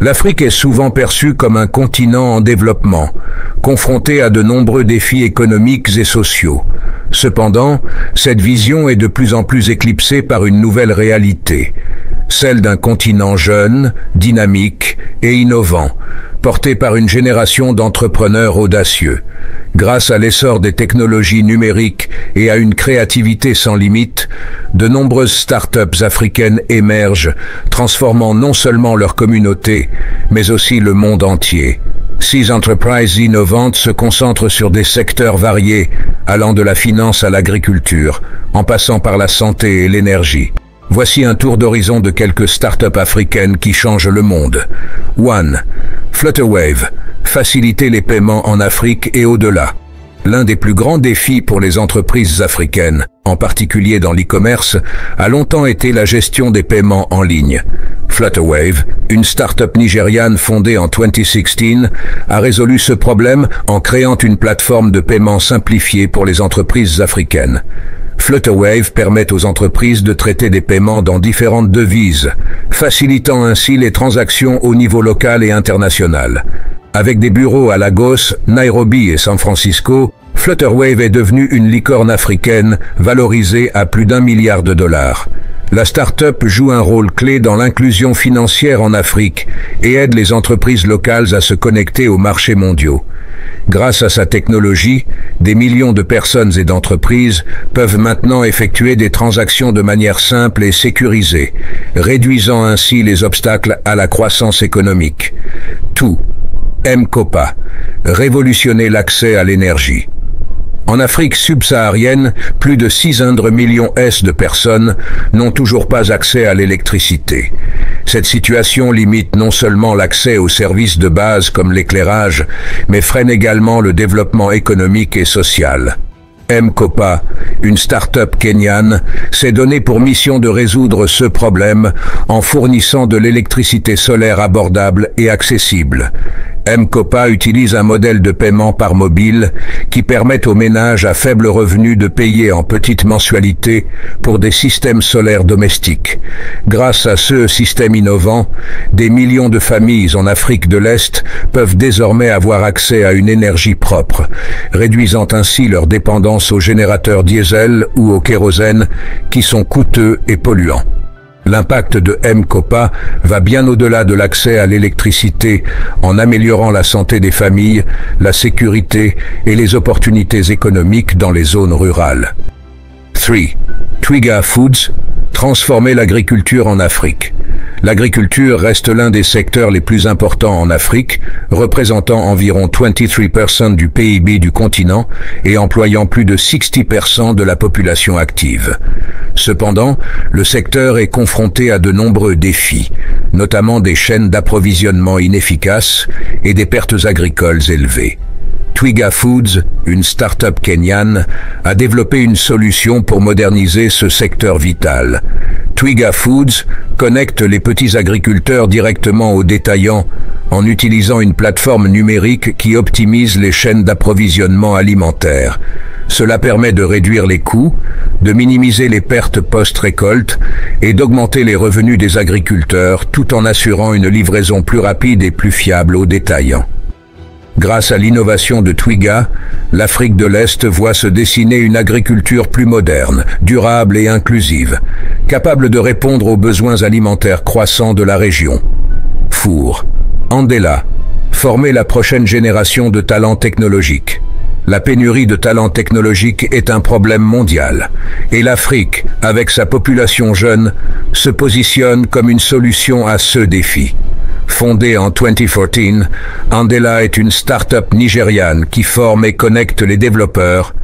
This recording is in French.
L'Afrique est souvent perçue comme un continent en développement, confronté à de nombreux défis économiques et sociaux. Cependant, cette vision est de plus en plus éclipsée par une nouvelle réalité, celle d'un continent jeune, dynamique et innovant, porté par une génération d'entrepreneurs audacieux. Grâce à l'essor des technologies numériques et à une créativité sans limite, de nombreuses startups africaines émergent, transformant non seulement leur communauté, mais aussi le monde entier. Ces entreprises innovantes se concentrent sur des secteurs variés, allant de la finance à l'agriculture, en passant par la santé et l'énergie. Voici un tour d'horizon de quelques startups africaines qui changent le monde. 1. Flutterwave. Faciliter les paiements en Afrique et au-delà. L'un des plus grands défis pour les entreprises africaines, en particulier dans l'e-commerce, a longtemps été la gestion des paiements en ligne. Flutterwave, une start-up nigériane fondée en 2016, a résolu ce problème en créant une plateforme de paiement simplifiée pour les entreprises africaines. Flutterwave permet aux entreprises de traiter des paiements dans différentes devises, facilitant ainsi les transactions au niveau local et international. Avec des bureaux à Lagos, Nairobi et San Francisco, Flutterwave est devenue une licorne africaine valorisée à plus d'1 milliard de dollars. La start-up joue un rôle clé dans l'inclusion financière en Afrique et aide les entreprises locales à se connecter aux marchés mondiaux. Grâce à sa technologie, des millions de personnes et d'entreprises peuvent maintenant effectuer des transactions de manière simple et sécurisée, réduisant ainsi les obstacles à la croissance économique. Tout. M-Kopa. Révolutionner l'accès à l'énergie. En Afrique subsaharienne, plus de 600 millions de personnes n'ont toujours pas accès à l'électricité. Cette situation limite non seulement l'accès aux services de base comme l'éclairage, mais freine également le développement économique et social. M-Kopa, une start-up kenyane, s'est donné pour mission de résoudre ce problème en fournissant de l'électricité solaire abordable et accessible. M-Kopa utilise un modèle de paiement par mobile qui permet aux ménages à faible revenu de payer en petites mensualités pour des systèmes solaires domestiques. Grâce à ce système innovant, des millions de familles en Afrique de l'Est peuvent désormais avoir accès à une énergie propre, réduisant ainsi leur dépendance aux générateurs diesel ou au kérosène qui sont coûteux et polluants. L'impact de M-Kopa va bien au-delà de l'accès à l'électricité en améliorant la santé des familles, la sécurité et les opportunités économiques dans les zones rurales. 3. Twiga Foods. Transformer l'agriculture en Afrique. L'agriculture reste l'un des secteurs les plus importants en Afrique, représentant environ 23% du PIB du continent et employant plus de 60% de la population active. Cependant, le secteur est confronté à de nombreux défis, notamment des chaînes d'approvisionnement inefficaces et des pertes agricoles élevées. Twiga Foods, une start-up kenyane, a développé une solution pour moderniser ce secteur vital. Twiga Foods connecte les petits agriculteurs directement aux détaillants en utilisant une plateforme numérique qui optimise les chaînes d'approvisionnement alimentaire. Cela permet de réduire les coûts, de minimiser les pertes post-récolte et d'augmenter les revenus des agriculteurs tout en assurant une livraison plus rapide et plus fiable aux détaillants. Grâce à l'innovation de Twiga, l'Afrique de l'Est voit se dessiner une agriculture plus moderne, durable et inclusive, capable de répondre aux besoins alimentaires croissants de la région. Four. Andela. Former la prochaine génération de talents technologiques. La pénurie de talents technologiques est un problème mondial, et l'Afrique, avec sa population jeune, se positionne comme une solution à ce défi. Fondée en 2014, Andela est une start-up nigériane qui forme et connecte les développeurs,